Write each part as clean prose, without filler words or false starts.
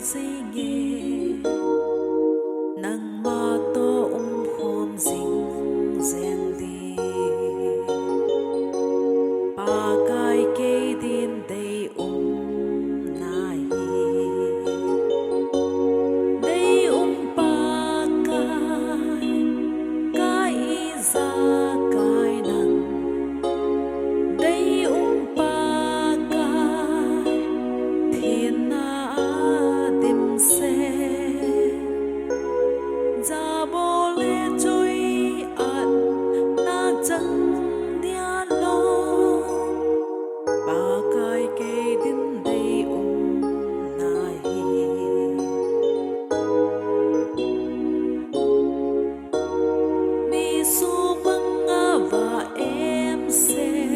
gì nghe nang ma to hôm dinh rèn đi ba cái cây điên đầy nai đầy ba cái ra cái nang đầy ba cái thiên na đêm xe ra bồ lê trôi ạt na chân dia lo ba cái cây đến đây này mi su băng nga và em xe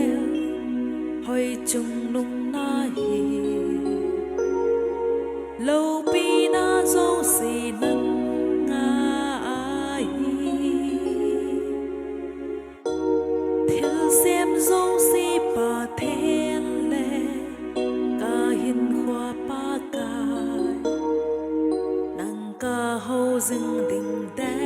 hơi chung nung na lâu pi na dấu xì nâng xem dấu si pa thiên lệ ca hin khoa pa cài nang ca hậu dừng đình đen